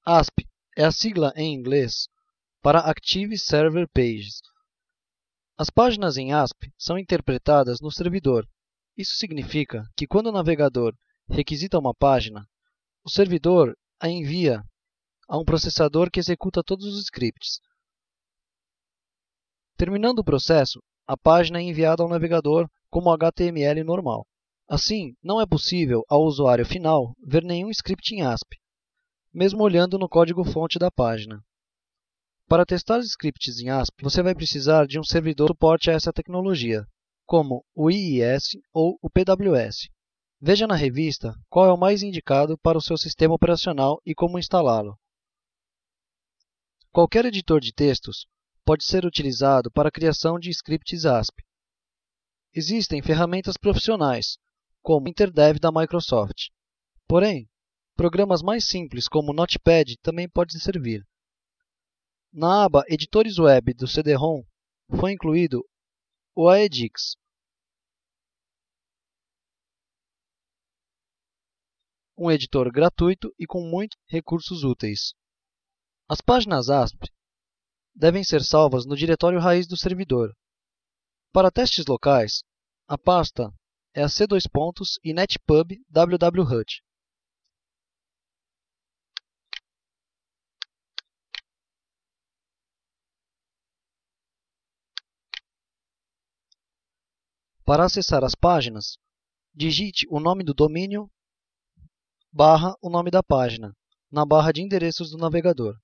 ASP é a sigla em inglês para Active Server Pages. As páginas em ASP são interpretadas no servidor. Isso significa que quando o navegador requisita uma página, o servidor a envia a um processador que executa todos os scripts. Terminando o processo, a página é enviada ao navegador como HTML normal. Assim, não é possível ao usuário final ver nenhum script em ASP, mesmo olhando no código-fonte da página. Para testar os scripts em ASP, você vai precisar de um servidor de suporte a essa tecnologia, como o IIS ou o PWS. Veja na revista qual é o mais indicado para o seu sistema operacional e como instalá-lo. Qualquer editor de textos pode ser utilizado para a criação de scripts ASP. Existem ferramentas profissionais, como o InterDev da Microsoft. Porém, programas mais simples como o Notepad também podem servir. Na aba Editores Web do CD-ROM foi incluído o Aedix, um editor gratuito e com muitos recursos úteis. As páginas ASP devem ser salvas no diretório raiz do servidor. Para testes locais, a pasta é a C++ e netpub wwhut. Para acessar as páginas, digite o nome do domínio barra o nome da página na barra de endereços do navegador.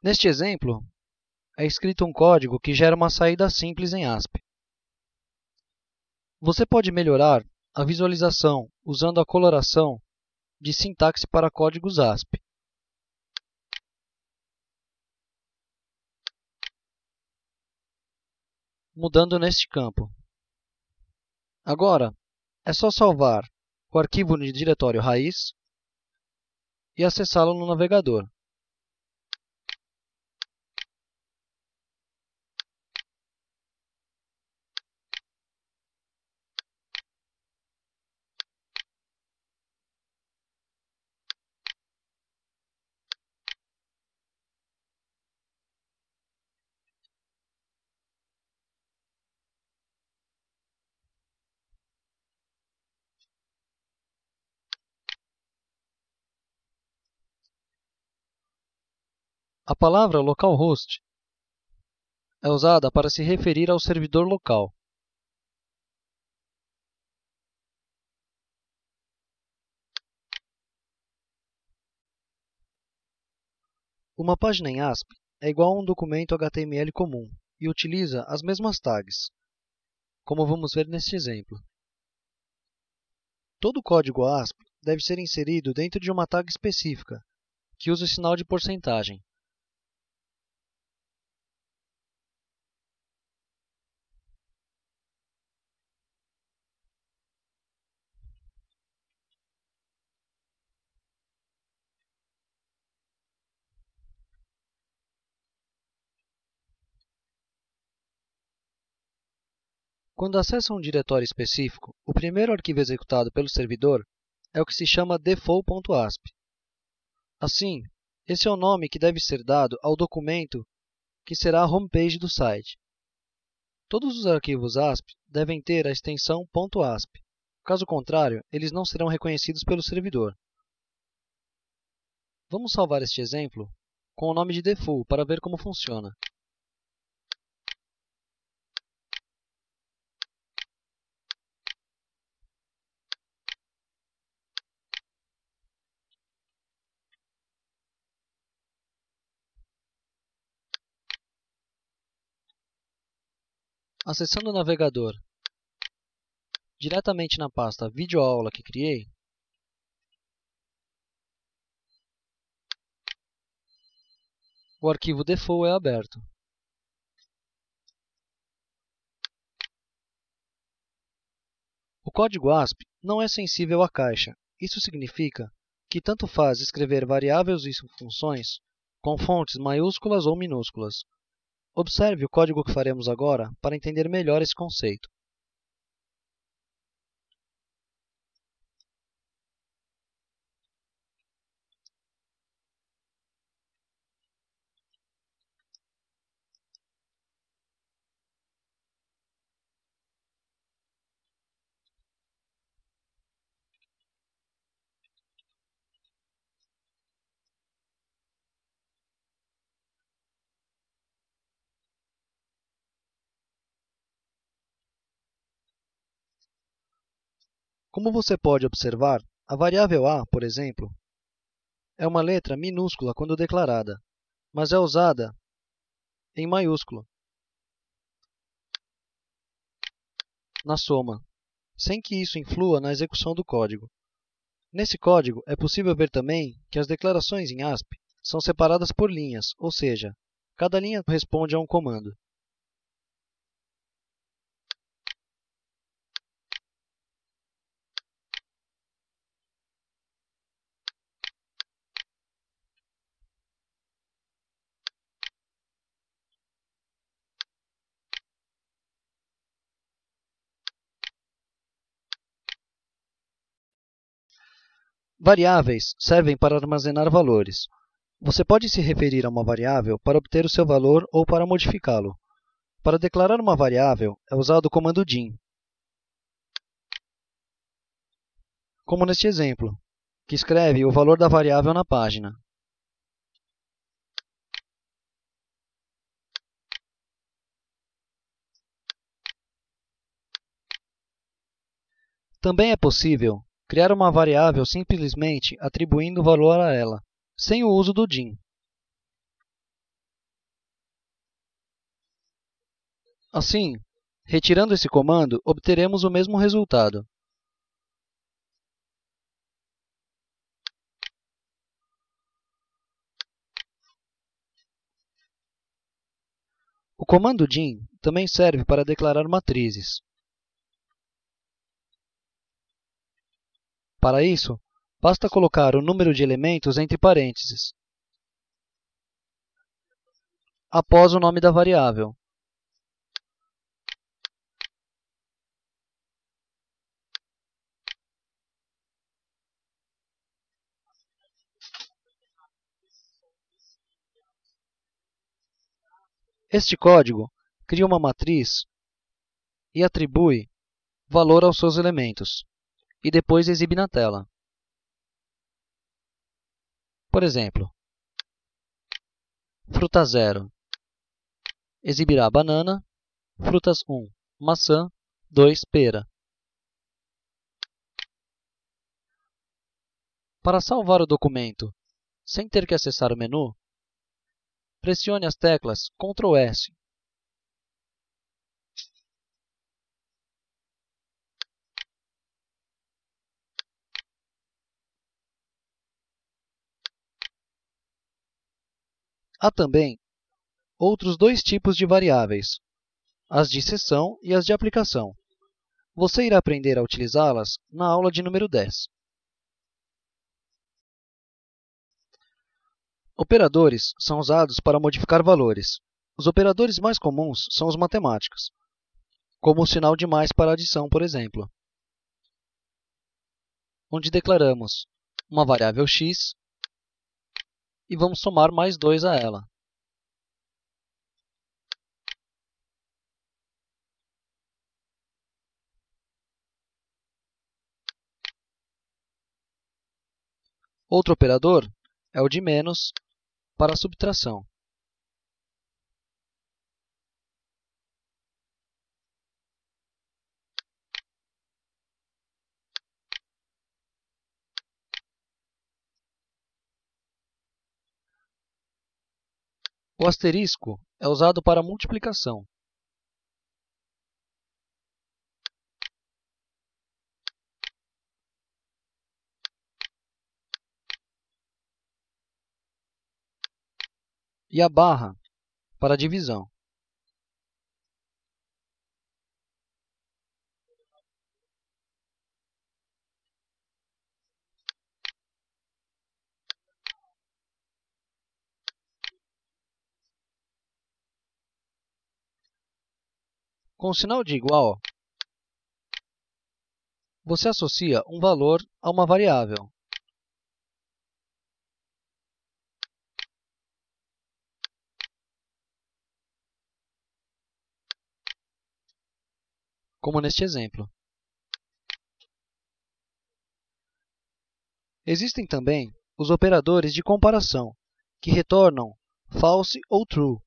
Neste exemplo, é escrito um código que gera uma saída simples em ASP. Você pode melhorar a visualização usando a coloração de sintaxe para códigos ASP. Mudando neste campo. Agora, é só salvar o arquivo no diretório raiz e acessá-lo no navegador. A palavra localhost é usada para se referir ao servidor local. Uma página em ASP é igual a um documento HTML comum e utiliza as mesmas tags, como vamos ver neste exemplo. Todo código ASP deve ser inserido dentro de uma tag específica, que usa o sinal de porcentagem. Quando acessa um diretório específico, o primeiro arquivo executado pelo servidor é o que se chama default.asp. Assim, esse é o nome que deve ser dado ao documento que será a homepage do site. Todos os arquivos ASP devem ter a extensão .asp. Caso contrário, eles não serão reconhecidos pelo servidor. Vamos salvar este exemplo com o nome de default para ver como funciona. Acessando o navegador diretamente na pasta videoaula que criei, o arquivo default é aberto. O código ASP não é sensível à caixa. Isso significa que tanto faz escrever variáveis e funções com fontes maiúsculas ou minúsculas. Observe o código que faremos agora para entender melhor esse conceito. Como você pode observar, a variável a, por exemplo, é uma letra minúscula quando declarada, mas é usada em maiúsculo na soma, sem que isso influa na execução do código. Nesse código, é possível ver também que as declarações em ASP são separadas por linhas, ou seja, cada linha responde a um comando. Variáveis servem para armazenar valores. Você pode se referir a uma variável para obter o seu valor ou para modificá-lo. Para declarar uma variável, é usado o comando dim, como neste exemplo, que escreve o valor da variável na página. Também é possível criar uma variável simplesmente atribuindo valor a ela, sem o uso do dim. Assim, retirando esse comando, obteremos o mesmo resultado. O comando dim também serve para declarar matrizes. Para isso, basta colocar o número de elementos entre parênteses, após o nome da variável. Este código cria uma matriz e atribui valor aos seus elementos, e depois exibe na tela. Por exemplo, fruta 0 exibirá banana, frutas 1, maçã, 2, pera. Para salvar o documento sem ter que acessar o menu, pressione as teclas Ctrl S. Há também outros dois tipos de variáveis, as de seção e as de aplicação. Você irá aprender a utilizá-las na aula de número 10. Operadores são usados para modificar valores. Os operadores mais comuns são os matemáticos, como o sinal de mais para adição, por exemplo, onde declaramos uma variável x e vamos somar mais 2 a ela. Outro operador é o de menos para a subtração. O asterisco é usado para a multiplicação. E a barra para a divisão. Com o sinal de igual, você associa um valor a uma variável. Como neste exemplo. Existem também os operadores de comparação, que retornam false ou true,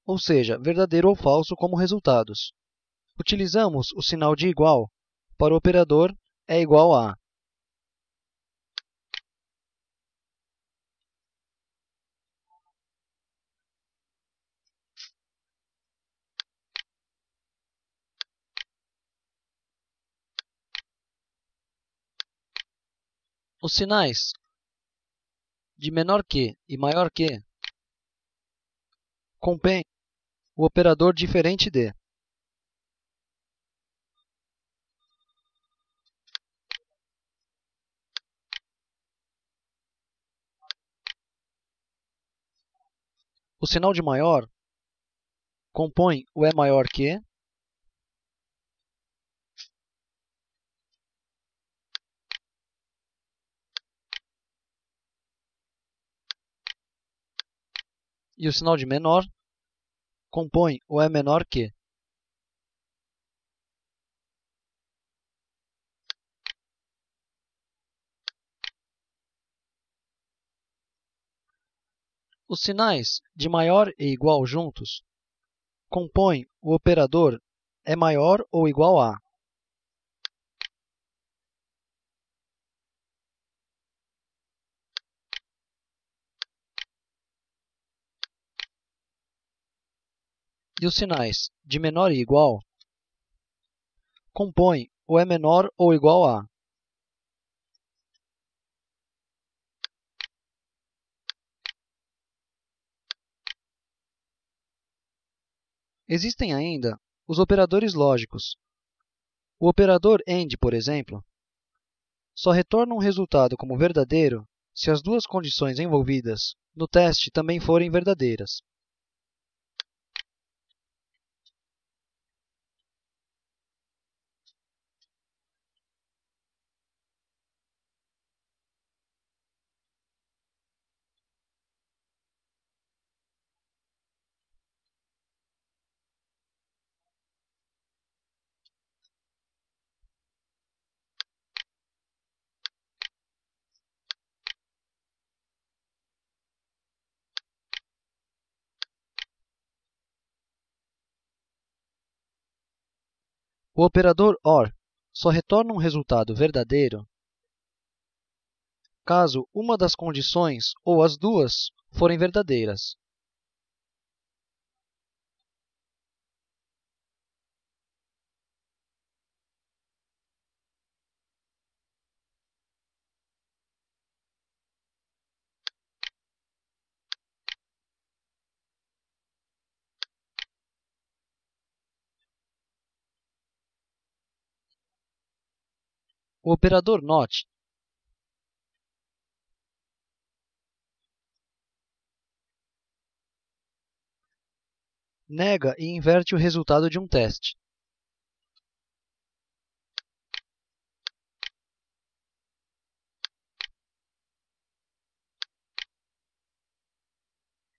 ou seja, verdadeiro ou falso como resultados. Utilizamos o sinal de igual para o operador é igual a. Os sinais de menor que e maior que compõem o operador diferente de. O sinal de maior compõe o é maior que e o sinal de menor compõe o é menor que. Os sinais de maior e igual juntos compõem o operador é maior ou igual a. E os sinais de menor e igual compõem o é menor ou igual a. Existem ainda os operadores lógicos. O operador AND, por exemplo, só retorna um resultado como verdadeiro se as duas condições envolvidas no teste também forem verdadeiras. O operador OR só retorna um resultado verdadeiro caso uma das condições ou as duas forem verdadeiras. O operador NOT nega e inverte o resultado de um teste.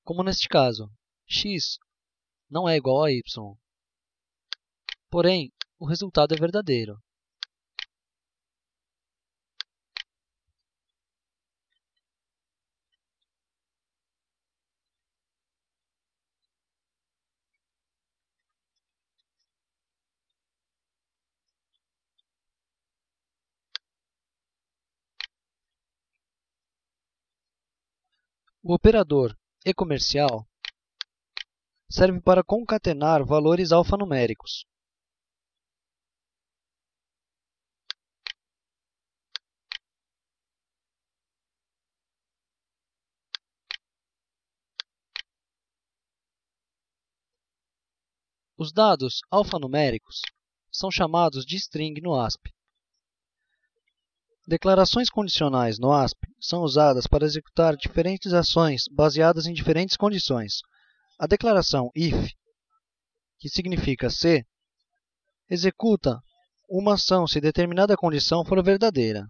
Como neste caso, x não é igual a y. Porém, o resultado é verdadeiro. O operador e-comercial serve para concatenar valores alfanuméricos. Os dados alfanuméricos são chamados de string no ASP. Declarações condicionais no ASP são usadas para executar diferentes ações baseadas em diferentes condições. A declaração if, que significa se, executa uma ação se determinada condição for verdadeira.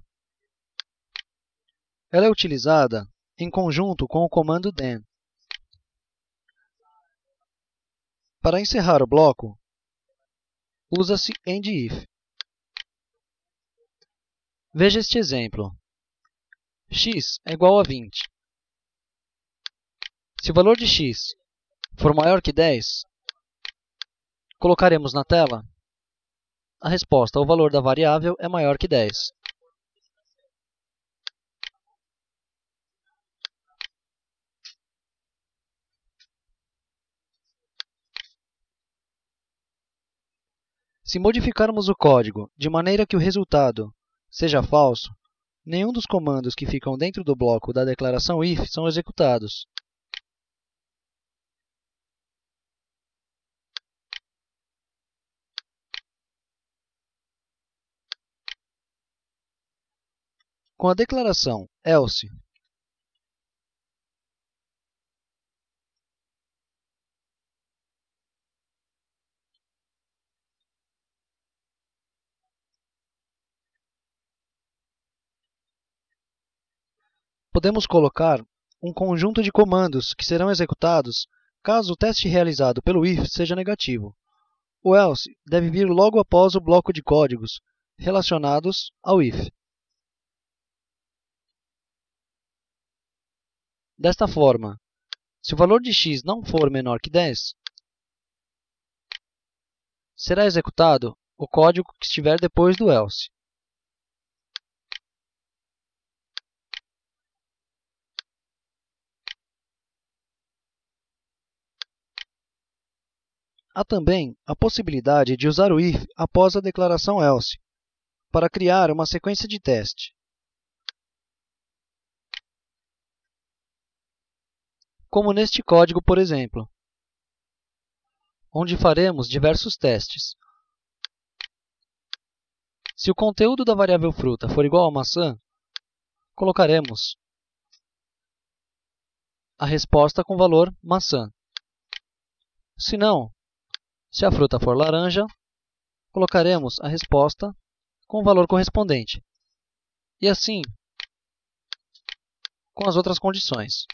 Ela é utilizada em conjunto com o comando then. Para encerrar o bloco, usa-se end-if. Veja este exemplo. X é igual a 20. Se o valor de x for maior que 10, colocaremos na tela a resposta: o valor da variável é maior que 10. Se modificarmos o código de maneira que o resultado seja falso, nenhum dos comandos que ficam dentro do bloco da declaração if são executados. Com a declaração else, podemos colocar um conjunto de comandos que serão executados caso o teste realizado pelo if seja negativo. O else deve vir logo após o bloco de códigos relacionados ao if. Desta forma, se o valor de x não for menor que 10, será executado o código que estiver depois do else. Há também a possibilidade de usar o if após a declaração else, para criar uma sequência de teste. Como neste código, por exemplo, onde faremos diversos testes. Se o conteúdo da variável fruta for igual a maçã, colocaremos a resposta com valor maçã. Se não, se a fruta for laranja, colocaremos a resposta com o valor correspondente. E assim, com as outras condições.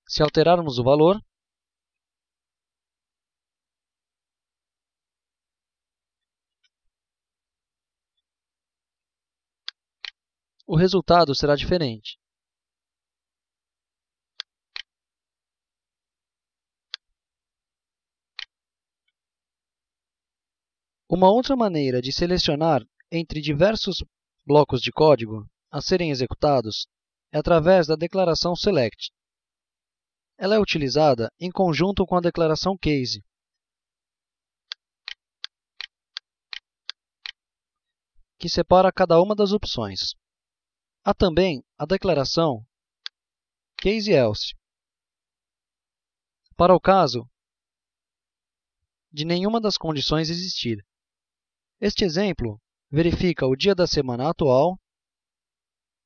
Se alterarmos o valor, o resultado será diferente. Uma outra maneira de selecionar entre diversos blocos de código a serem executados é através da declaração select. Ela é utilizada em conjunto com a declaração case, que separa cada uma das opções. Há também a declaração case-else, para o caso de nenhuma das condições existir. Este exemplo verifica o dia da semana atual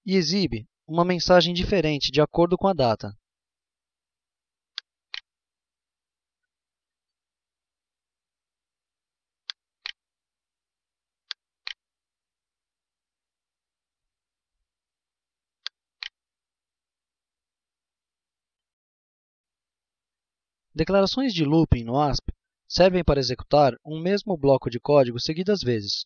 e exibe uma mensagem diferente de acordo com a data. Declarações de looping no ASP servem para executar um mesmo bloco de código seguidas vezes.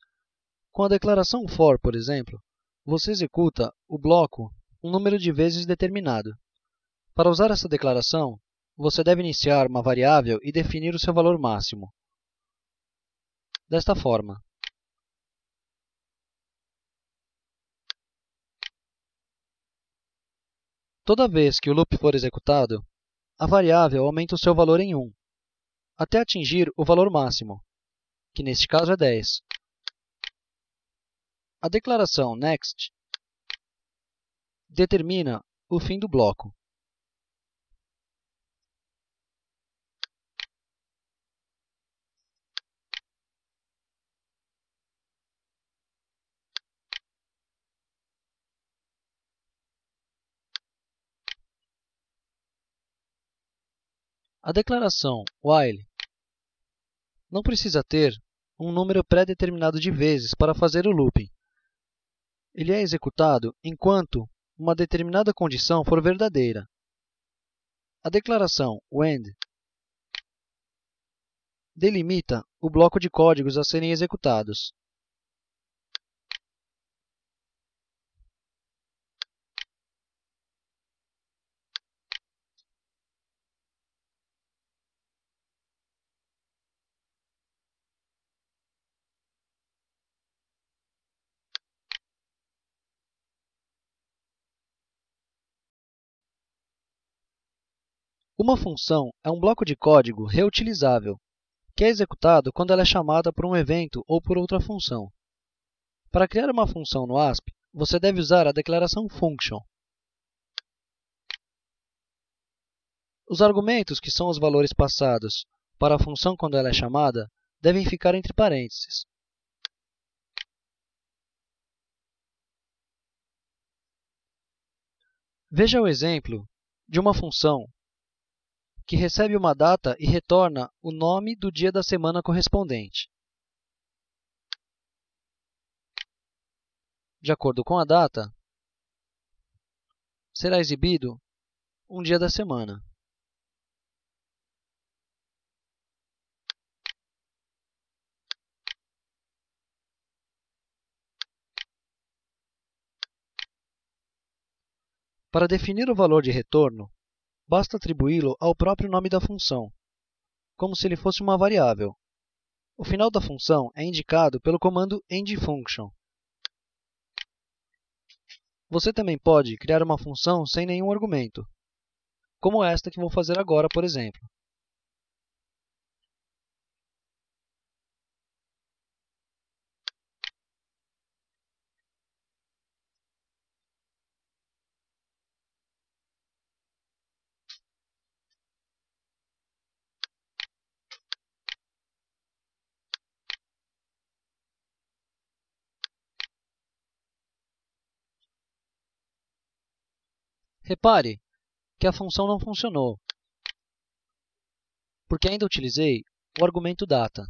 Com a declaração for, por exemplo, você executa o bloco um número de vezes determinado. Para usar essa declaração, você deve iniciar uma variável e definir o seu valor máximo. Desta forma, toda vez que o loop for executado, a variável aumenta o seu valor em 1, até atingir o valor máximo, que neste caso é 10. A declaração next determina o fim do bloco. A declaração while não precisa ter um número pré-determinado de vezes para fazer o looping. Ele é executado enquanto uma determinada condição for verdadeira. A declaração when delimita o bloco de códigos a serem executados. Uma função é um bloco de código reutilizável, que é executado quando ela é chamada por um evento ou por outra função. Para criar uma função no ASP, você deve usar a declaração function. Os argumentos, que são os valores passados para a função quando ela é chamada, devem ficar entre parênteses. Veja o exemplo de uma função que recebe uma data e retorna o nome do dia da semana correspondente. De acordo com a data, será exibido um dia da semana. Para definir o valor de retorno, basta atribuí-lo ao próprio nome da função, como se ele fosse uma variável. O final da função é indicado pelo comando endFunction. Você também pode criar uma função sem nenhum argumento, como esta que vou fazer agora, por exemplo. Repare que a função não funcionou, porque ainda utilizei o argumento data.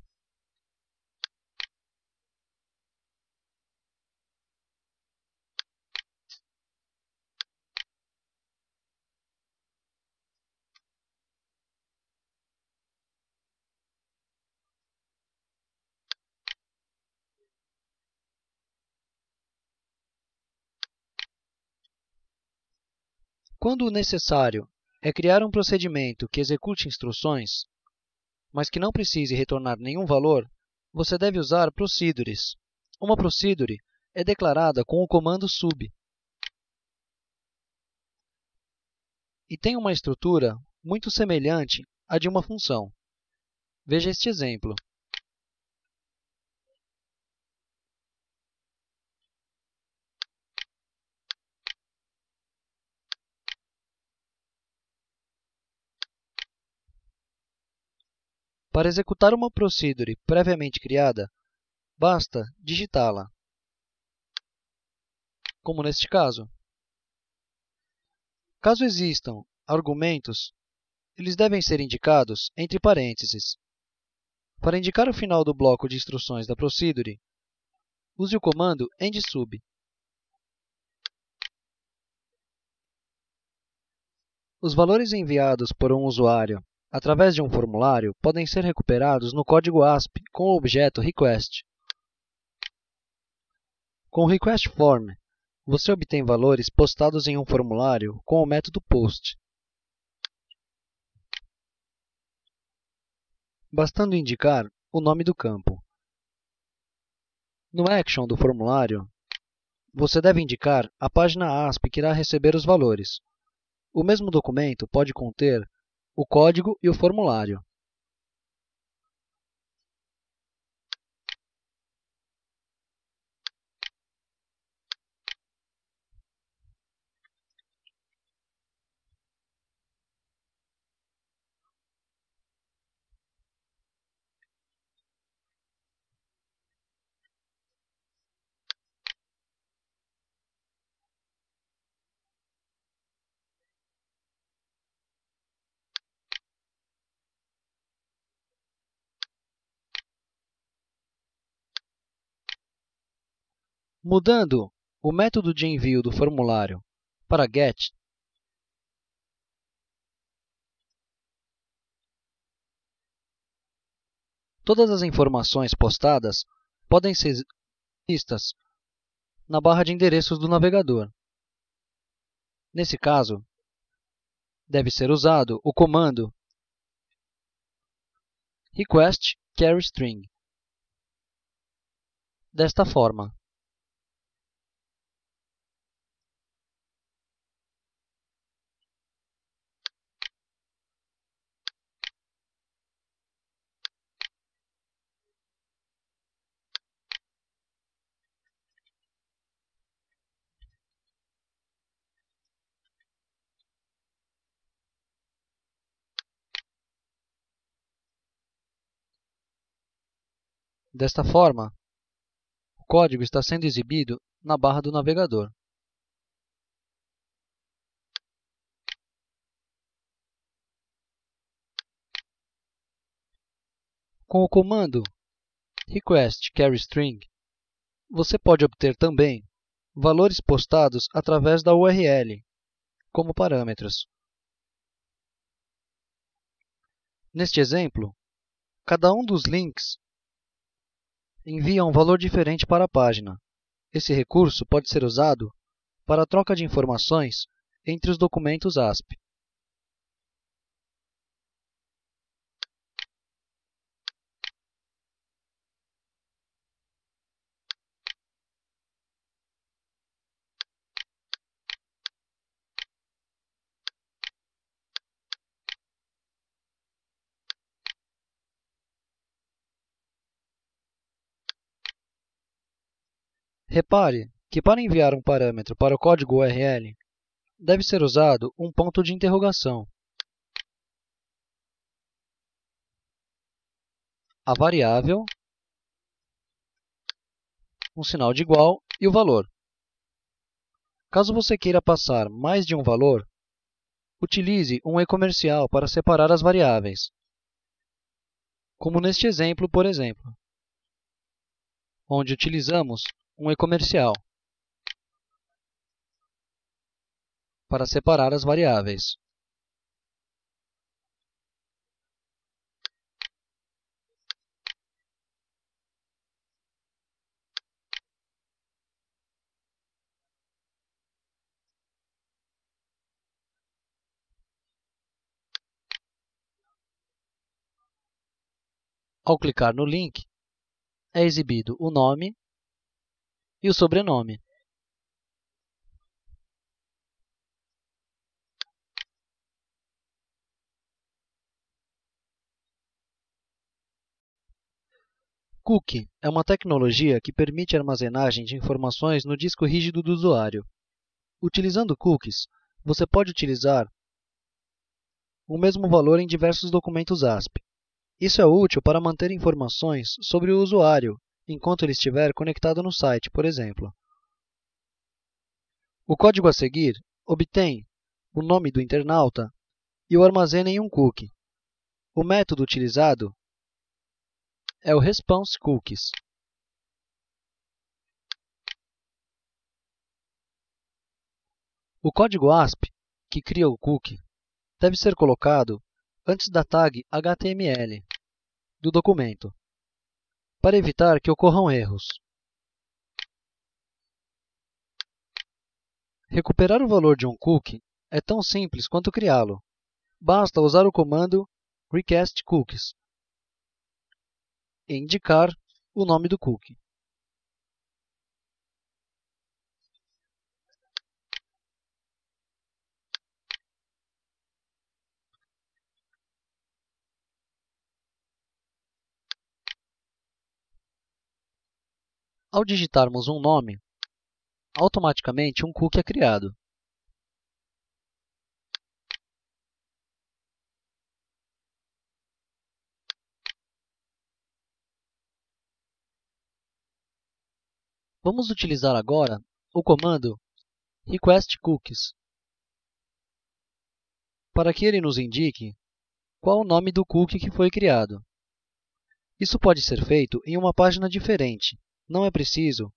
Quando o necessário é criar um procedimento que execute instruções, mas que não precise retornar nenhum valor, você deve usar procedures. Uma procedure é declarada com o comando sub e tem uma estrutura muito semelhante à de uma função. Veja este exemplo. Para executar uma procedure previamente criada, basta digitá-la, como neste caso. Caso existam argumentos, eles devem ser indicados entre parênteses. Para indicar o final do bloco de instruções da procedure, use o comando endsub. Os valores enviados por um usuário através de um formulário podem ser recuperados no código ASP com o objeto request. Com o request form, você obtém valores postados em um formulário com o método post, bastando indicar o nome do campo. No action do formulário, você deve indicar a página ASP que irá receber os valores. O mesmo documento pode conter o código e o formulário. Mudando o método de envio do formulário para GET, todas as informações postadas podem ser vistas na barra de endereços do navegador. Nesse caso, deve ser usado o comando request carry string. Desta forma, o código está sendo exibido na barra do navegador. Com o comando request carry string, você pode obter também valores postados através da URL, como parâmetros. Neste exemplo, cada um dos links envia um valor diferente para a página. Esse recurso pode ser usado para a troca de informações entre os documentos ASP. Repare que para enviar um parâmetro para o código URL, deve ser usado um ponto de interrogação, a variável, um sinal de igual e o valor. Caso você queira passar mais de um valor, utilize um e-comercial para separar as variáveis, como neste exemplo, por exemplo, onde utilizamos um e-comercial para separar as variáveis. Ao clicar no link, é exibido o nome e o sobrenome. Cookie é uma tecnologia que permite a armazenagem de informações no disco rígido do usuário. Utilizando cookies, você pode utilizar o mesmo valor em diversos documentos ASP. Isso é útil para manter informações sobre o usuário enquanto ele estiver conectado no site, por exemplo. O código a seguir obtém o nome do internauta e o armazena em um cookie. O método utilizado é o response cookies. O código ASP que cria o cookie deve ser colocado antes da tag HTML do documento, para evitar que ocorram erros. Recuperar o valor de um cookie é tão simples quanto criá-lo. Basta usar o comando recastCookies e indicar o nome do cookie. Ao digitarmos um nome, automaticamente um cookie é criado. Vamos utilizar agora o comando requestCookies para que ele nos indique qual o nome do cookie que foi criado. Isso pode ser feito em uma página diferente. Não é preciso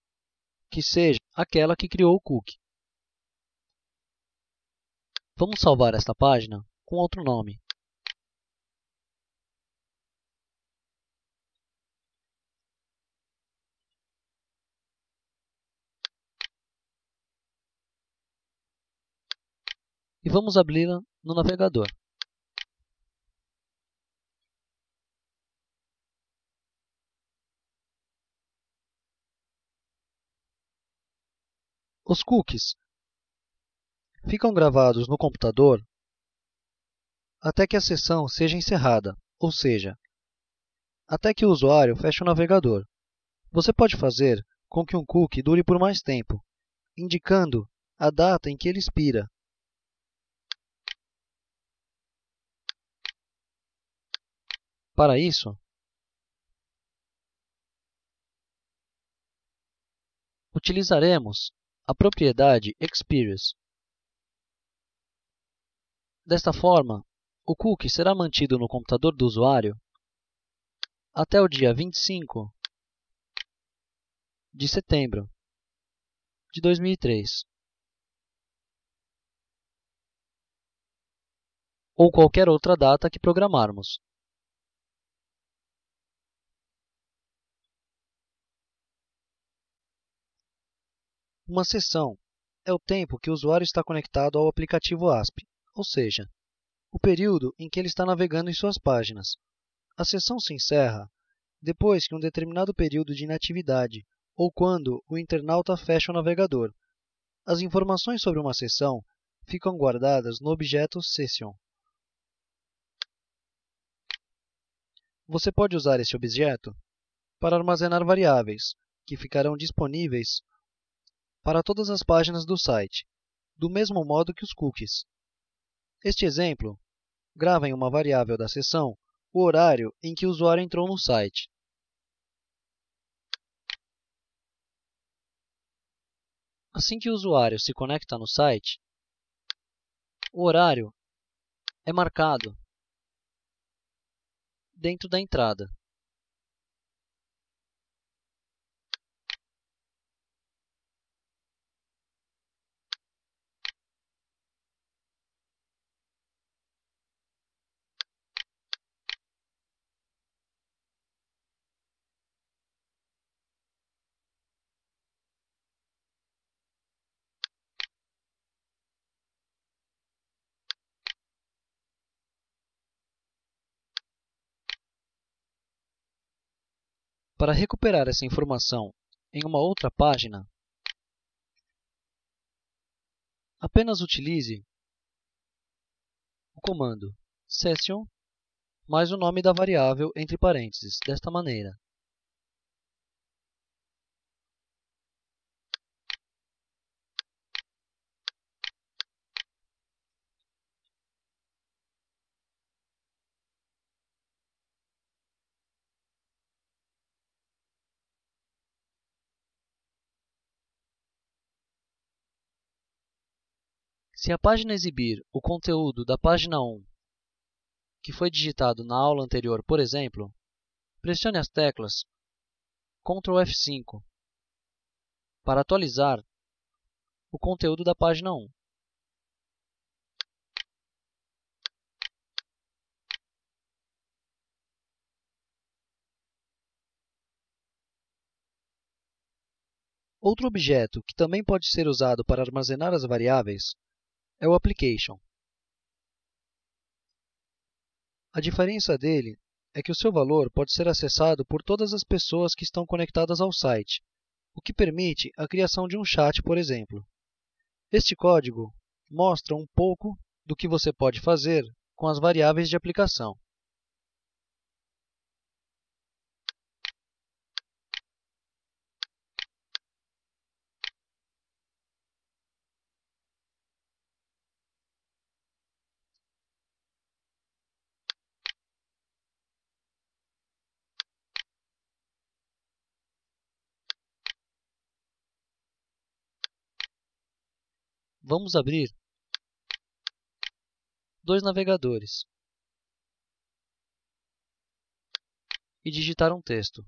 que seja aquela que criou o cookie. Vamos salvar esta página com outro nome. E vamos abri-la no navegador. Os cookies ficam gravados no computador até que a sessão seja encerrada, ou seja, até que o usuário feche o navegador. Você pode fazer com que um cookie dure por mais tempo, indicando a data em que ele expira. Para isso, utilizaremos a propriedade expires. Desta forma, o cookie será mantido no computador do usuário até o dia 25 de setembro de 2003, ou qualquer outra data que programarmos. Uma sessão é o tempo que o usuário está conectado ao aplicativo ASP, ou seja, o período em que ele está navegando em suas páginas. A sessão se encerra depois que um determinado período de inatividade ou quando o internauta fecha o navegador. As informações sobre uma sessão ficam guardadas no objeto Session. Você pode usar este objeto para armazenar variáveis, que ficarão disponíveis para todas as páginas do site, do mesmo modo que os cookies. Este exemplo grava em uma variável da sessão o horário em que o usuário entrou no site. Assim que o usuário se conecta no site, o horário é marcado dentro da entrada. Para recuperar essa informação em uma outra página, apenas utilize o comando session mais o nome da variável entre parênteses, desta maneira. Se a página exibir o conteúdo da página 1 que foi digitado na aula anterior, por exemplo, pressione as teclas Ctrl F5 para atualizar o conteúdo da página 1. Outro objeto que também pode ser usado para armazenar as variáveis é o application. A diferença dele é que o seu valor pode ser acessado por todas as pessoas que estão conectadas ao site, o que permite a criação de um chat, por exemplo. Este código mostra um pouco do que você pode fazer com as variáveis de aplicação. Vamos abrir dois navegadores e digitar um texto.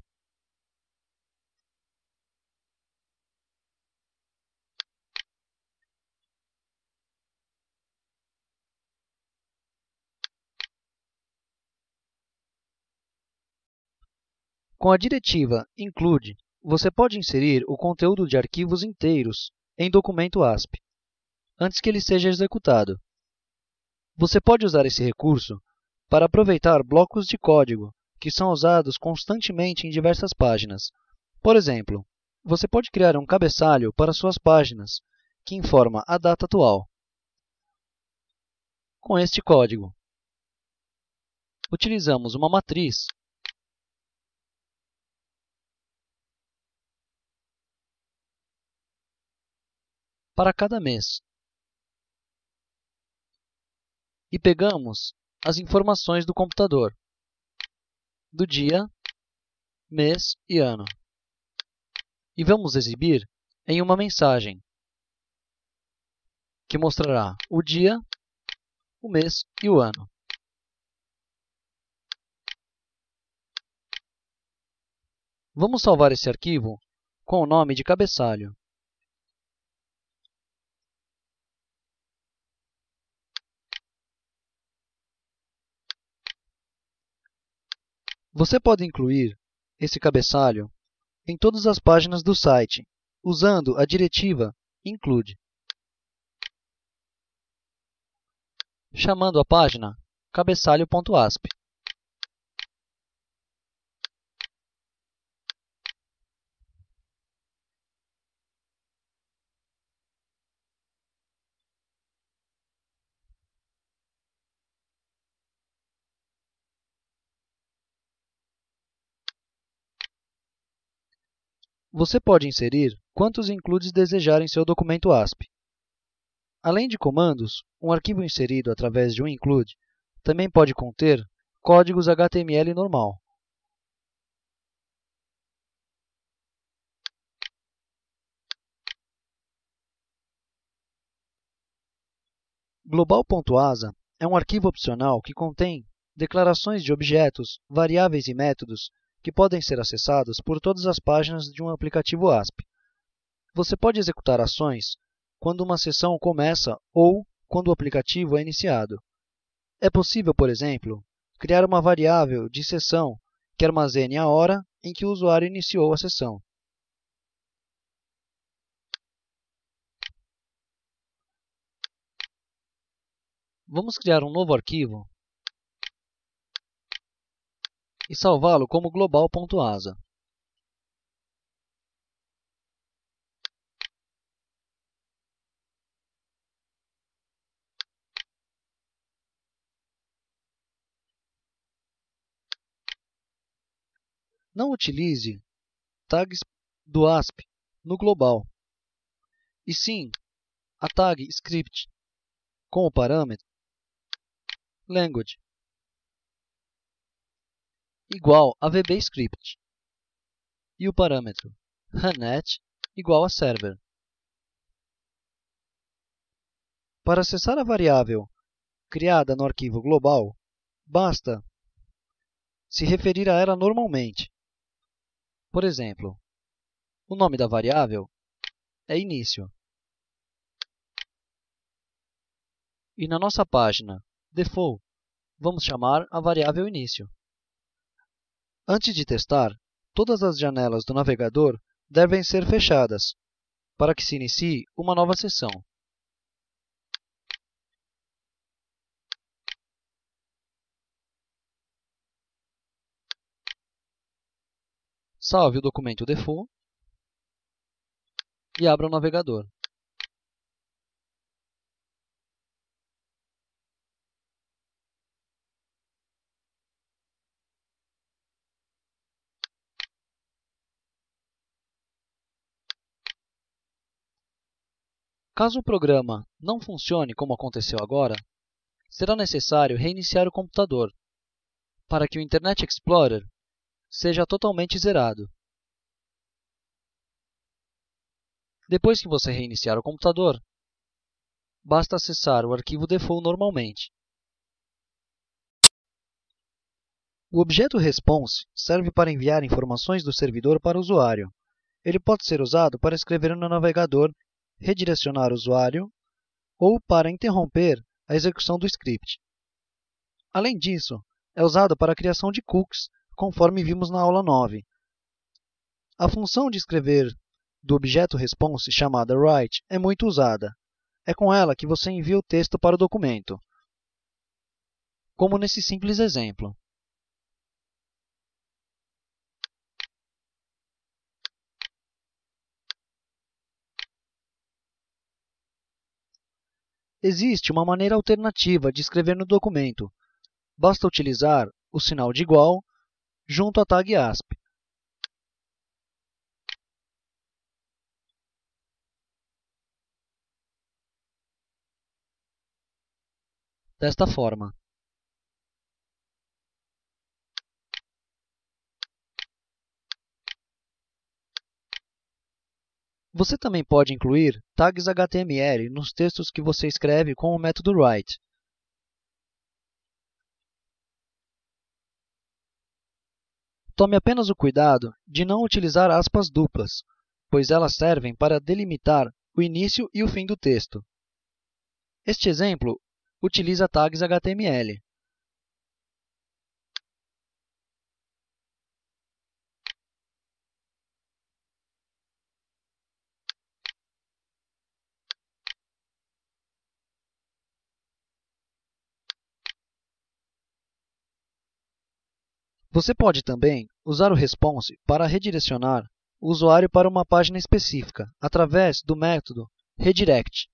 Com a diretiva include, você pode inserir o conteúdo de arquivos inteiros em documento ASP, antes que ele seja executado. Você pode usar esse recurso para aproveitar blocos de código que são usados constantemente em diversas páginas. Por exemplo, você pode criar um cabeçalho para suas páginas, que informa a data atual. Com este código, utilizamos uma matriz para cada mês e pegamos as informações do computador, do dia, mês e ano, e vamos exibir em uma mensagem que mostrará o dia, o mês e o ano. Vamos salvar esse arquivo com o nome de cabeçalho. Você pode incluir esse cabeçalho em todas as páginas do site, usando a diretiva include, chamando a página cabeçalho.asp. Você pode inserir quantos includes desejar em seu documento ASP. Além de comandos, um arquivo inserido através de um include também pode conter códigos HTML normal. Global.asa é um arquivo opcional que contém declarações de objetos, variáveis e métodos que podem ser acessados por todas as páginas de um aplicativo ASP. Você pode executar ações quando uma sessão começa ou quando o aplicativo é iniciado. É possível, por exemplo, criar uma variável de sessão que armazene a hora em que o usuário iniciou a sessão. Vamos criar um novo arquivo e salvá-lo como global.asa. Não utilize tags do ASP no global, e sim a tag script com o parâmetro language igual a VBScript e o parâmetro runNet igual a server. Para acessar a variável criada no arquivo global, basta se referir a ela normalmente. Por exemplo, o nome da variável é início. E na nossa página default, vamos chamar a variável início. Antes de testar, todas as janelas do navegador devem ser fechadas, para que se inicie uma nova sessão. Salve o documento default e abra o navegador. Caso o programa não funcione como aconteceu agora, será necessário reiniciar o computador para que o Internet Explorer seja totalmente zerado. Depois que você reiniciar o computador, basta acessar o arquivo default normalmente. O objeto response serve para enviar informações do servidor para o usuário. Ele pode ser usado para escrever no navegador, redirecionar o usuário ou para interromper a execução do script. Além disso, é usado para a criação de cookies, conforme vimos na aula 9, A função de escrever do objeto response chamada write é muito usada. É com ela que você envia o texto para o documento, como nesse simples exemplo. Existe uma maneira alternativa de escrever no documento. Basta utilizar o sinal de igual junto à tag ASP. Desta forma. Você também pode incluir tags HTML nos textos que você escreve com o método write. Tome apenas o cuidado de não utilizar aspas duplas, pois elas servem para delimitar o início e o fim do texto. Este exemplo utiliza tags HTML. Você pode também usar o response para redirecionar o usuário para uma página específica, através do método redirect.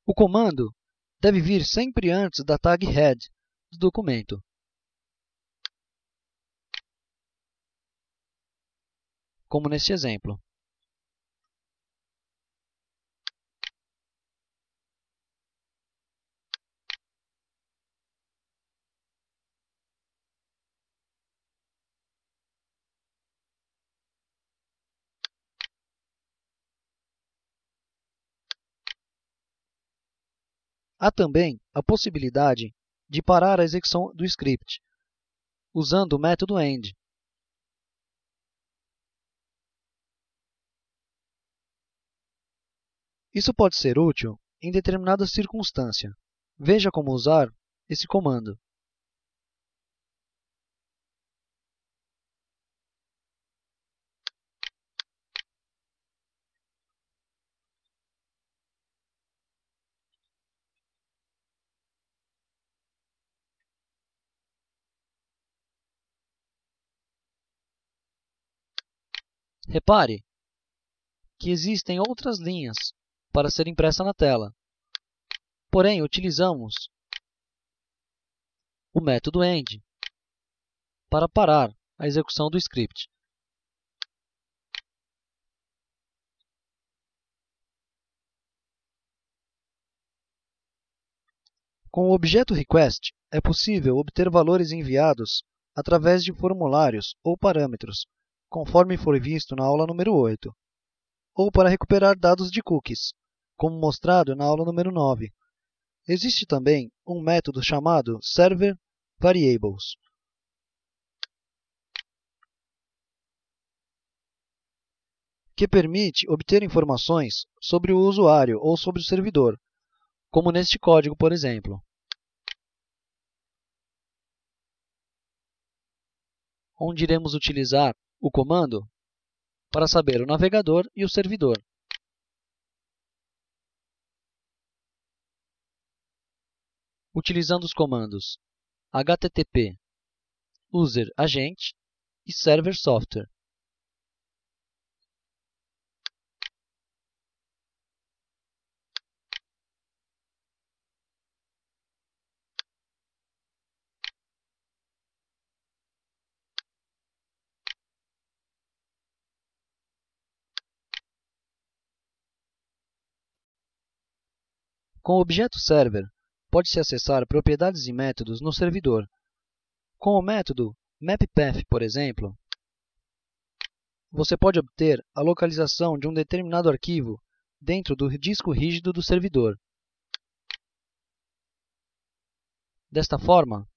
O comando deve vir sempre antes da tag head do documento. Como neste exemplo. Há também a possibilidade de parar a execução do script, usando o método end. Isso pode ser útil em determinada circunstância. Veja como usar esse comando. Repare que existem outras linhas para ser impressa na tela. Porém, utilizamos o método end para parar a execução do script. Com o objeto request, é possível obter valores enviados através de formulários ou parâmetros, conforme foi visto na aula número 8, ou para recuperar dados de cookies, como mostrado na aula número 9. Existe também um método chamado Server Variables, que permite obter informações sobre o usuário ou sobre o servidor, como neste código, por exemplo. Onde iremos utilizar o comando para saber o navegador e o servidor. Utilizando os comandos http user agent e server software. Com o objeto server, pode-se acessar propriedades e métodos no servidor. Com o método mappath, por exemplo, você pode obter a localização de um determinado arquivo dentro do disco rígido do servidor. Desta forma,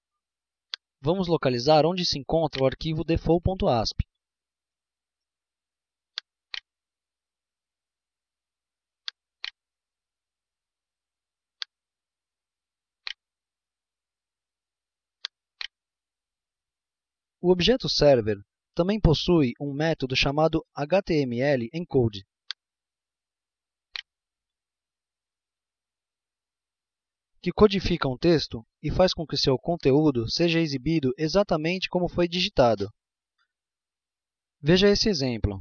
vamos localizar onde se encontra o arquivo default.asp. O objeto server também possui um método chamado HTML encode, que codifica um texto e faz com que seu conteúdo seja exibido exatamente como foi digitado. Veja esse exemplo.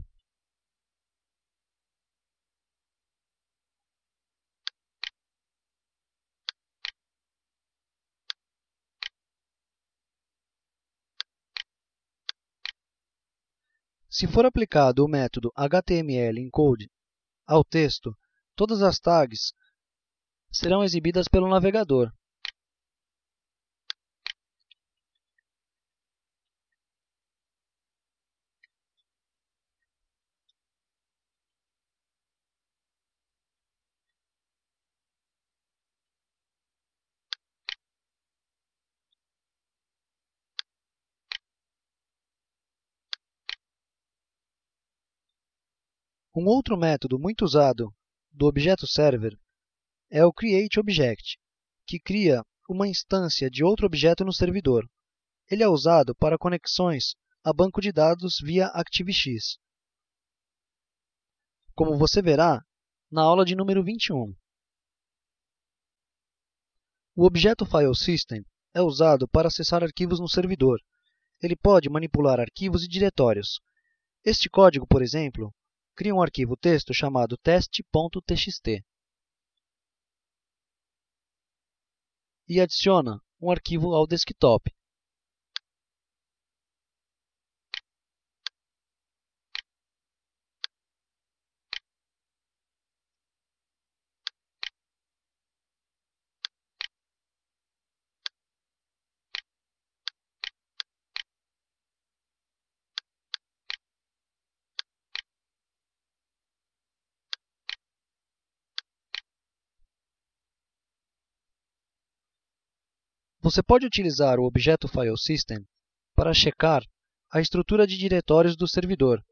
Se for aplicado o método HTML encode ao texto, todas as tags serão exibidas pelo navegador. Um outro método muito usado do objeto server é o createObject, que cria uma instância de outro objeto no servidor. Ele é usado para conexões a banco de dados via ActiveX, como você verá na aula de número 21. O objeto FileSystem é usado para acessar arquivos no servidor. Ele pode manipular arquivos e diretórios. Este código, por exemplo, cria um arquivo texto chamado test.txt e adiciona um arquivo ao desktop. Você pode utilizar o objeto FileSystem para checar a estrutura de diretórios do servidor.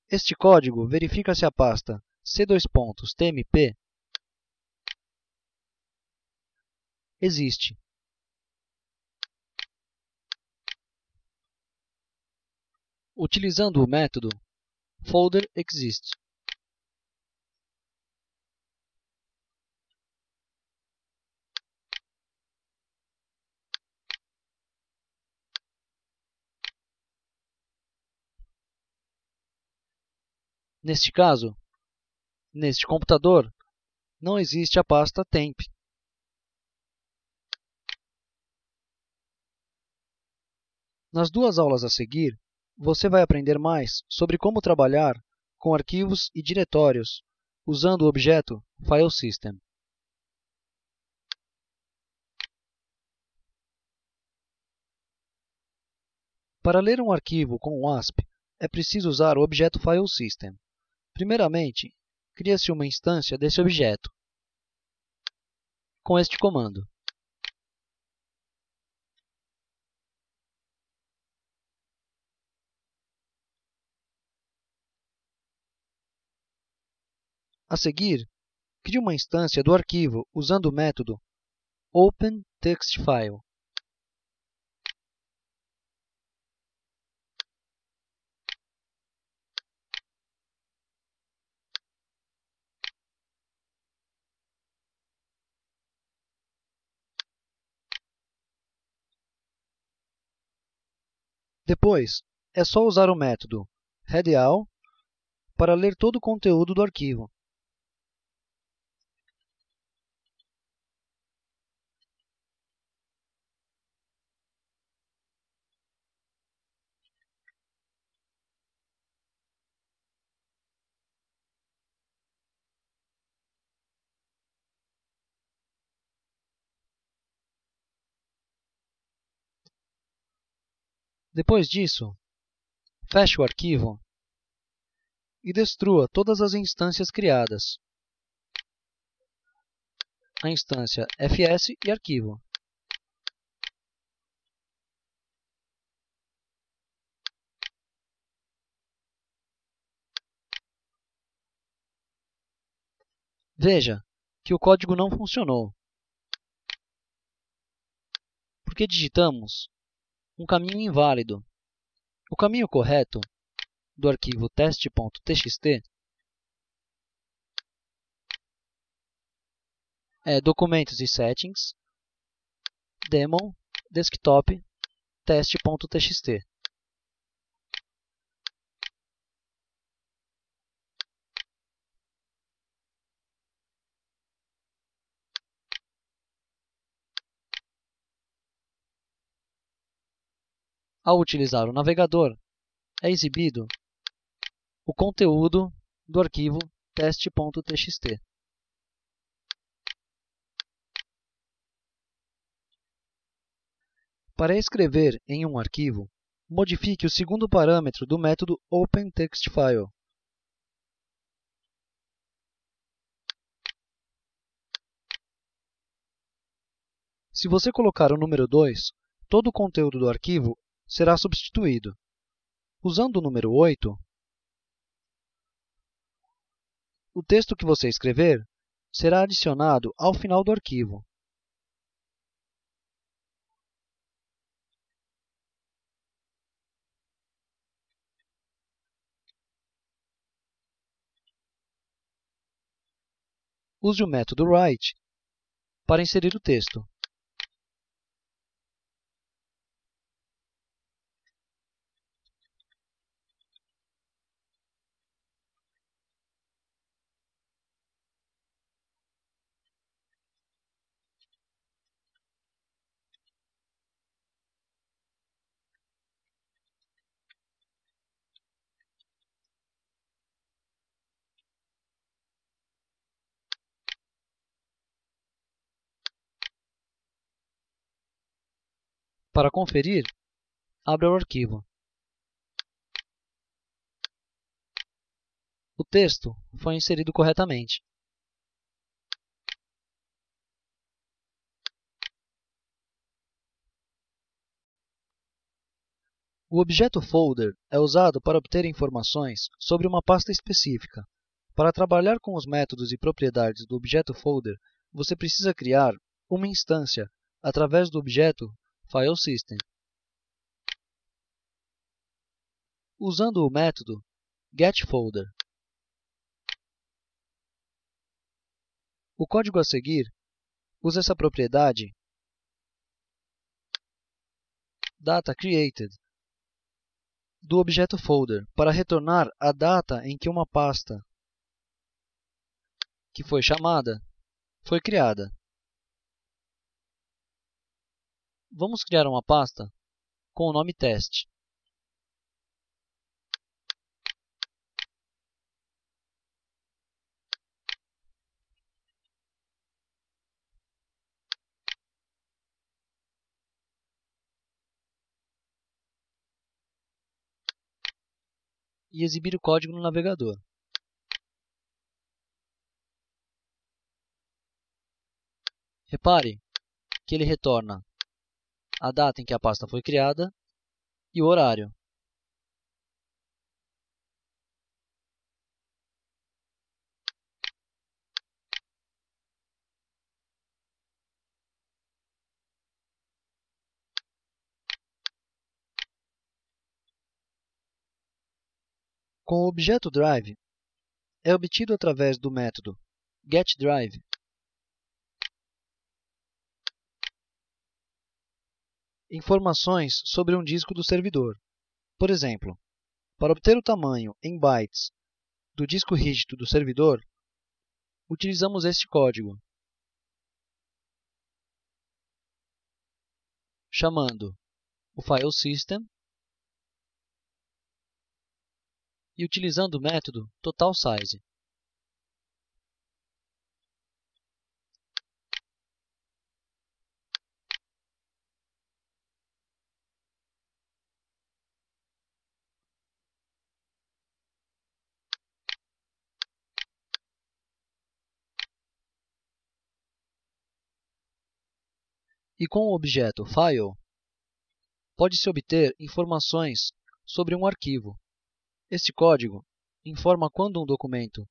Este código verifica se a pasta c:/tmp existe. Utilizando o método folderExist. Neste caso, neste computador, não existe a pasta temp. Nas duas aulas a seguir, você vai aprender mais sobre como trabalhar com arquivos e diretórios usando o objeto FileSystem. Para ler um arquivo com o ASP, é preciso usar o objeto FileSystem. Primeiramente, cria-se uma instância desse objeto, com este comando. A seguir, crie uma instância do arquivo usando o método OpenTextFile. Depois, é só usar o método readyAll para ler todo o conteúdo do arquivo. Depois disso, feche o arquivo e destrua todas as instâncias criadas. A instância fs e arquivo. Veja que o código não funcionou, porque digitamos um caminho inválido. O caminho correto do arquivo teste.txt é Documentos e Settings, Daemon, Desktop, teste.txt. Ao utilizar o navegador, é exibido o conteúdo do arquivo teste.txt. Para escrever em um arquivo, modifique o segundo parâmetro do método OpenTextFile. Se você colocar o número 2, todo o conteúdo do arquivo será substituído. Usando o número 8, o texto que você escrever será adicionado ao final do arquivo. Use o método write para inserir o texto. Para conferir, abra o arquivo. O texto foi inserido corretamente. O objeto folder é usado para obter informações sobre uma pasta específica. Para trabalhar com os métodos e propriedades do objeto folder, você precisa criar uma instância através do objeto FileSystem. Usando o método getFolder. O código a seguir usa essa propriedade dataCreated do objeto folder para retornar a data em que uma pasta que foi chamada foi criada. Vamos criar uma pasta com o nome teste. E exibir o código no navegador. Repare que ele retorna a data em que a pasta foi criada e o horário. Com o objeto drive, é obtido através do método getDrive informações sobre um disco do servidor. Por exemplo, para obter o tamanho em bytes do disco rígido do servidor, utilizamos este código, chamando o FileSystem e utilizando o método TotalSize. E com o objeto File, pode-se obter informações sobre um arquivo. Este código informa quando um documento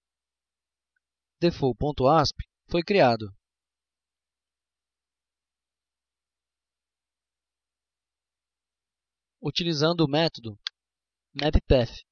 default.asp foi criado. Utilizando o método MapPath.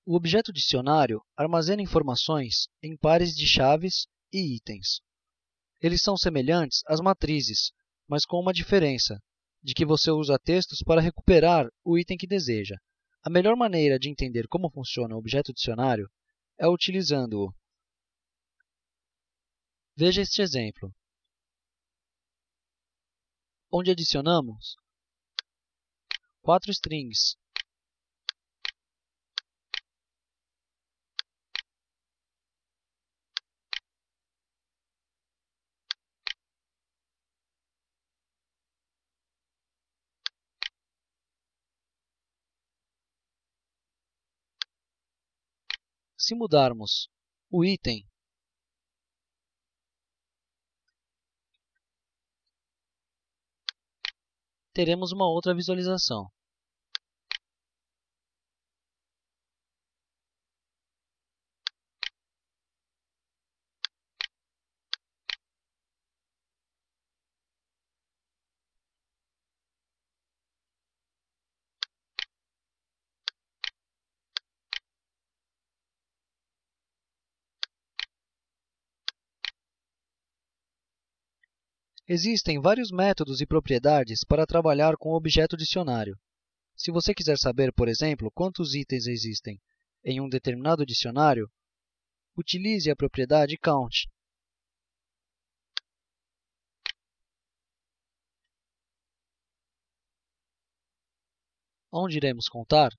O objeto dicionário armazena informações em pares de chaves e itens. Eles são semelhantes às matrizes, mas com uma diferença, de que você usa textos para recuperar o item que deseja. A melhor maneira de entender como funciona o objeto dicionário é utilizando-o. Veja este exemplo, onde adicionamos 4 strings. Se mudarmos o item, teremos uma outra visualização. Existem vários métodos e propriedades para trabalhar com o objeto dicionário. Se você quiser saber, por exemplo, quantos itens existem em um determinado dicionário, utilize a propriedade count. Onde iremos contar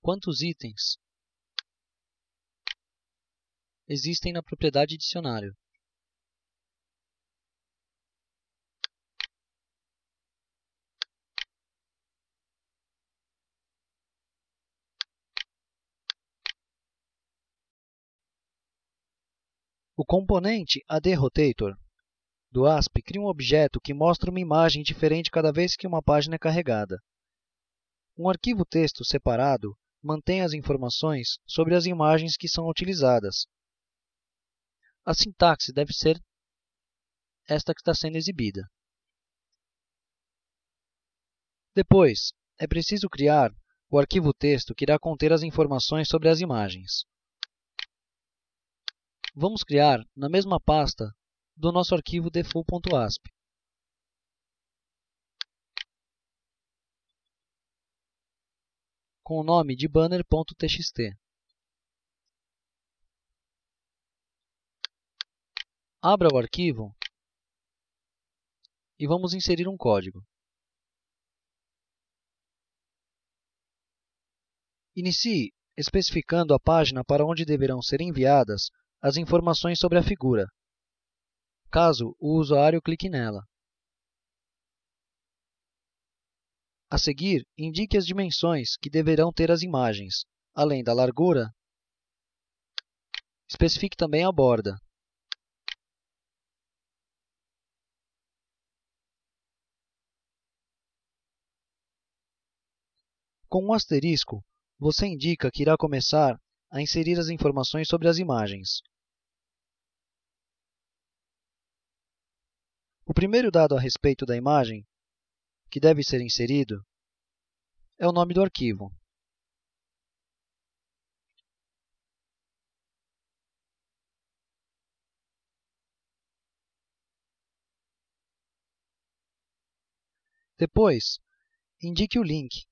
quantos itens existem na propriedade dicionário. O componente ADRotator do ASP cria um objeto que mostra uma imagem diferente cada vez que uma página é carregada. Um arquivo texto separado mantém as informações sobre as imagens que são utilizadas. A sintaxe deve ser esta que está sendo exibida. Depois, é preciso criar o arquivo texto que irá conter as informações sobre as imagens. Vamos criar na mesma pasta do nosso arquivo default.asp. Com o nome de banner.txt. Abra o arquivo e vamos inserir um código. Inicie especificando a página para onde deverão ser enviadas as informações sobre a figura, caso o usuário clique nela. A seguir, indique as dimensões que deverão ter as imagens. Além da largura, especifique também a borda. Com um asterisco, você indica que irá começar a inserir as informações sobre as imagens. O primeiro dado a respeito da imagem que deve ser inserido é o nome do arquivo. Depois, indique o link.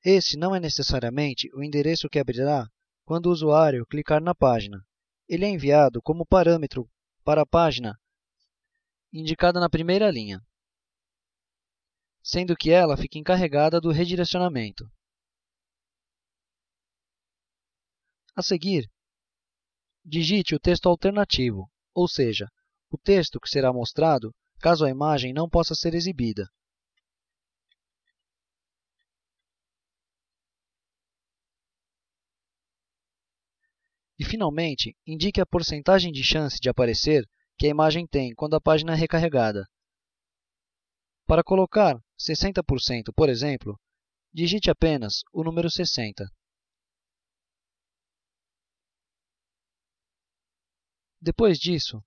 Esse não é necessariamente o endereço que abrirá quando o usuário clicar na página. Ele é enviado como parâmetro para a página indicada na primeira linha, sendo que ela fica encarregada do redirecionamento. A seguir, digite o texto alternativo, ou seja, o texto que será mostrado caso a imagem não possa ser exibida. E, finalmente, indique a porcentagem de chance de aparecer que a imagem tem quando a página é recarregada. Para colocar 60%, por exemplo, digite apenas o número 60. Depois disso,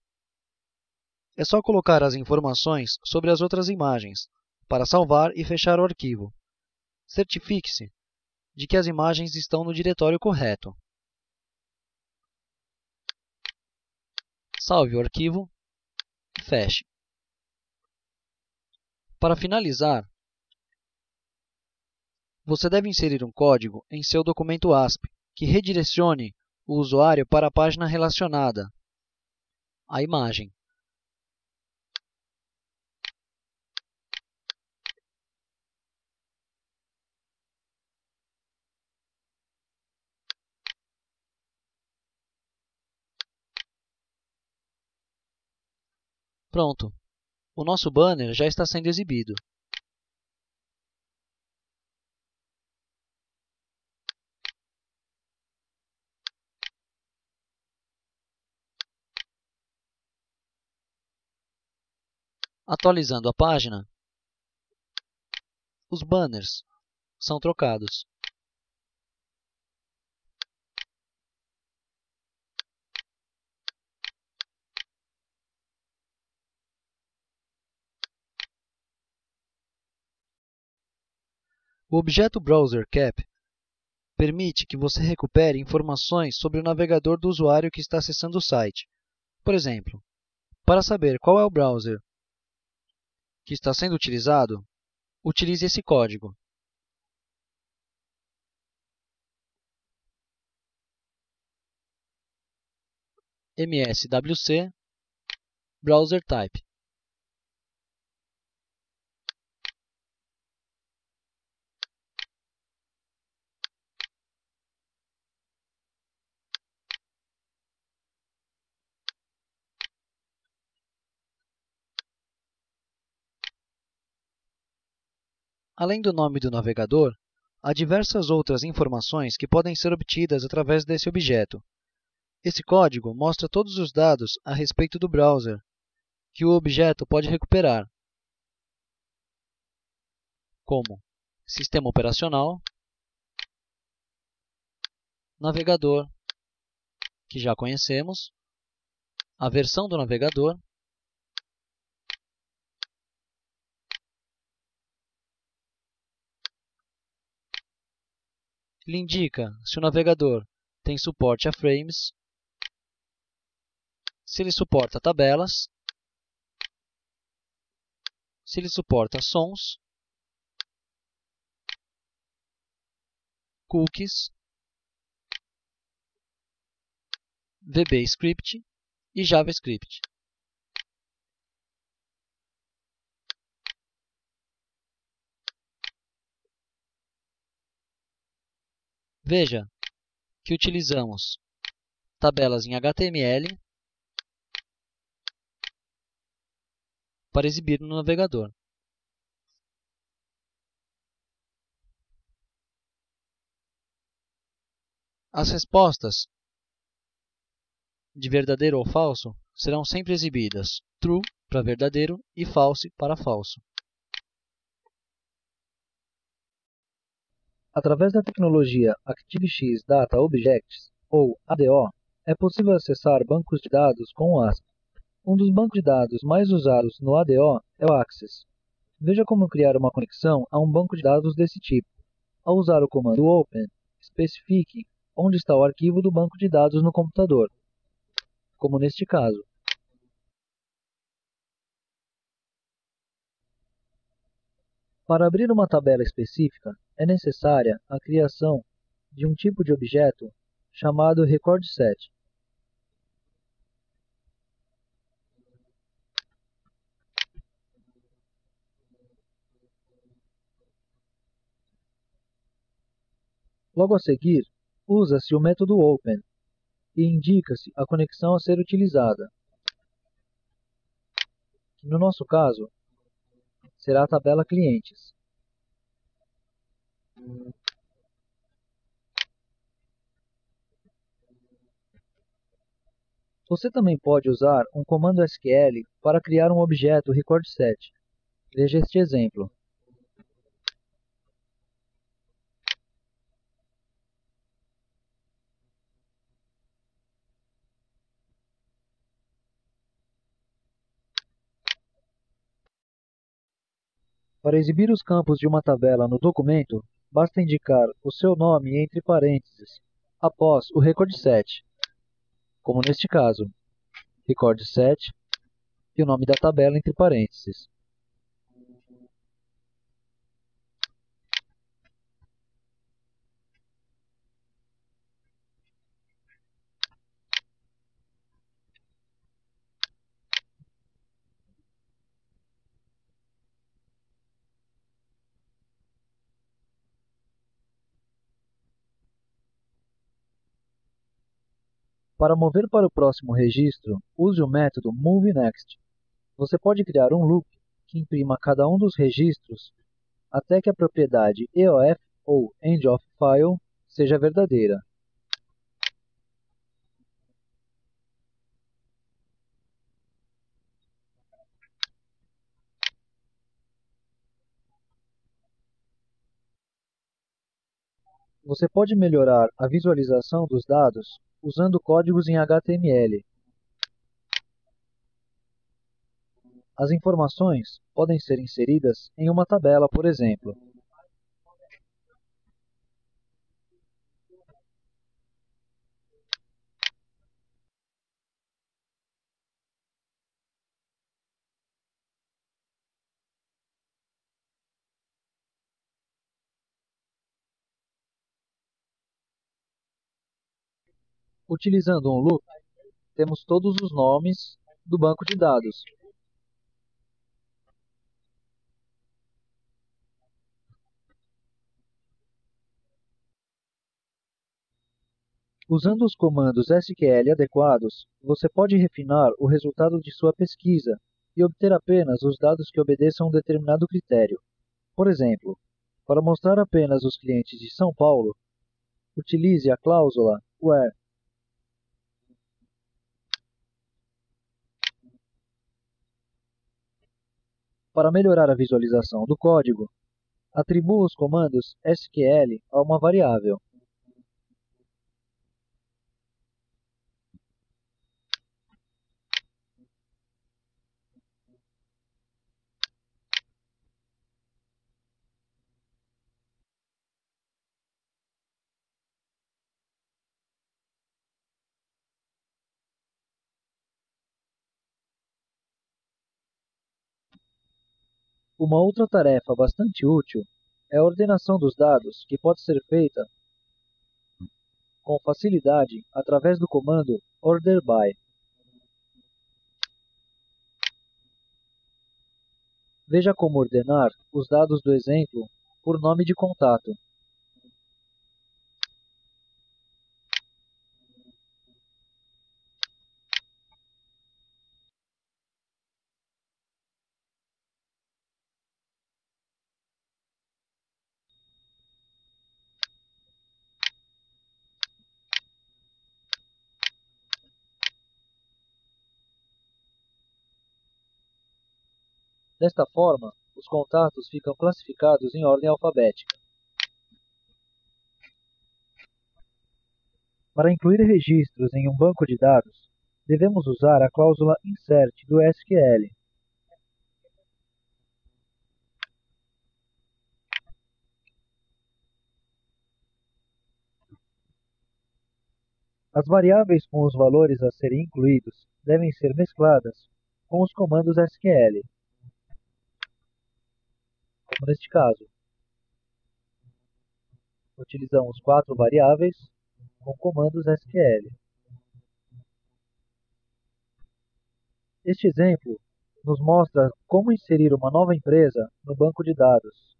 é só colocar as informações sobre as outras imagens para salvar e fechar o arquivo. Certifique-se de que as imagens estão no diretório correto. Salve o arquivo e feche. Para finalizar, você deve inserir um código em seu documento ASP que redirecione o usuário para a página relacionada à imagem. Pronto! O nosso banner já está sendo exibido. Atualizando a página, os banners são trocados. O objeto Browser Cap permite que você recupere informações sobre o navegador do usuário que está acessando o site. Por exemplo, para saber qual é o browser que está sendo utilizado, utilize esse código. MSWC Browser Type. Além do nome do navegador, há diversas outras informações que podem ser obtidas através desse objeto. Esse código mostra todos os dados a respeito do browser que o objeto pode recuperar, como sistema operacional, navegador, que já conhecemos, a versão do navegador, ele indica se o navegador tem suporte a frames, se ele suporta tabelas, se ele suporta sons, cookies, VBScript e JavaScript. Veja que utilizamos tabelas em HTML para exibir no navegador. As respostas de verdadeiro ou falso serão sempre exibidas true para verdadeiro e false para falso. Através da tecnologia ActiveX Data Objects, ou ADO, é possível acessar bancos de dados com o ASP. Um dos bancos de dados mais usados no ADO é o Access. Veja como criar uma conexão a um banco de dados desse tipo. Ao usar o comando open, especifique onde está o arquivo do banco de dados no computador, como neste caso. Para abrir uma tabela específica, é necessária a criação de um tipo de objeto chamado recordSet. Logo a seguir, usa-se o método open e indica-se a conexão a ser utilizada, que no nosso caso será a tabela clientes. Você também pode usar um comando SQL para criar um objeto recordSet. Veja este exemplo. Para exibir os campos de uma tabela no documento, basta indicar o seu nome entre parênteses, após o record set, como neste caso, record set e o nome da tabela entre parênteses. Para mover para o próximo registro, use o método moveNext. Você pode criar um loop que imprima cada um dos registros até que a propriedade EOF ou EndOfFile seja verdadeira. Você pode melhorar a visualização dos dados usando códigos em HTML. As informações podem ser inseridas em uma tabela, por exemplo. Utilizando um loop, temos todos os nomes do banco de dados. Usando os comandos SQL adequados, você pode refinar o resultado de sua pesquisa e obter apenas os dados que obedeçam a um determinado critério. Por exemplo, para mostrar apenas os clientes de São Paulo, utilize a cláusula WHERE. Para melhorar a visualização do código, atribua os comandos SQL a uma variável. Uma outra tarefa bastante útil é a ordenação dos dados, que pode ser feita com facilidade através do comando OrderBy. Veja como ordenar os dados do exemplo por nome de contato. Desta forma, os contatos ficam classificados em ordem alfabética. Para incluir registros em um banco de dados, devemos usar a cláusula insert do SQL. As variáveis com os valores a serem incluídos devem ser mescladas com os comandos SQL, como neste caso. Utilizamos 4 variáveis com comandos SQL. Este exemplo nos mostra como inserir uma nova empresa no banco de dados.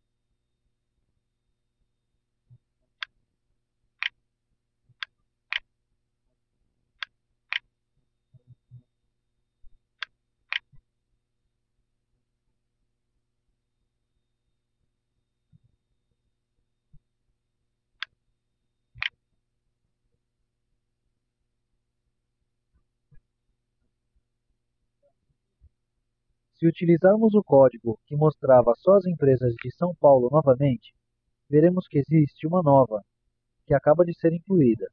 Se utilizarmos o código que mostrava só as empresas de São Paulo novamente, veremos que existe uma nova, que acaba de ser incluída.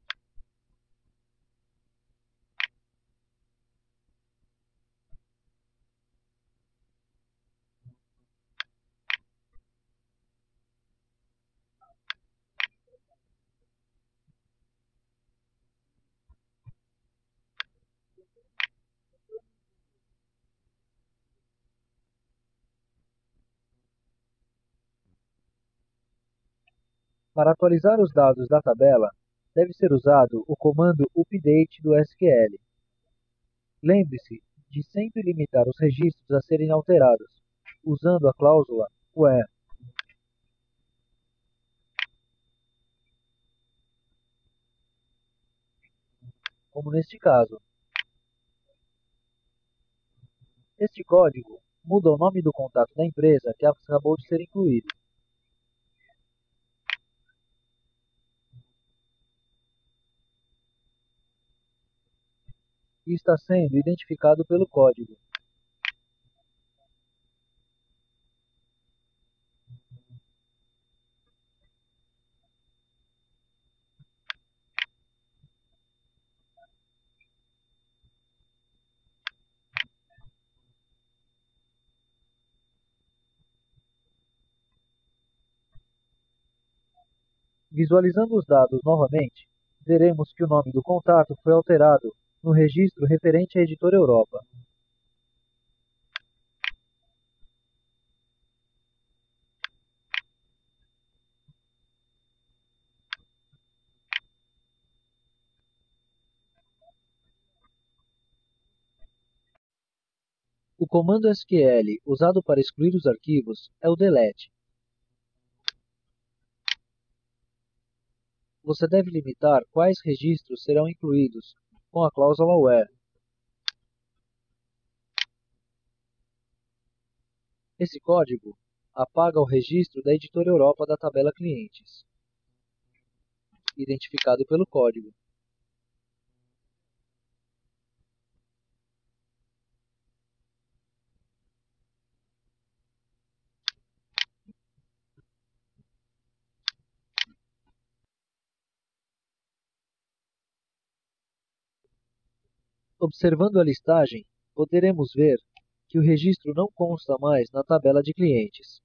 Para atualizar os dados da tabela, deve ser usado o comando update do SQL. Lembre-se de sempre limitar os registros a serem alterados, usando a cláusula where. Como neste caso. Este código muda o nome do contato da empresa que acabou de ser incluído. E está sendo identificado pelo código. Visualizando os dados novamente, veremos que o nome do contato foi alterado no registro referente à Editora Europa. O comando SQL usado para excluir os arquivos é o delete. Você deve limitar quais registros serão incluídos com a cláusula where. Esse código apaga o registro da Editora Europa da tabela clientes, identificado pelo código. Observando a listagem, poderemos ver que o registro não consta mais na tabela de clientes.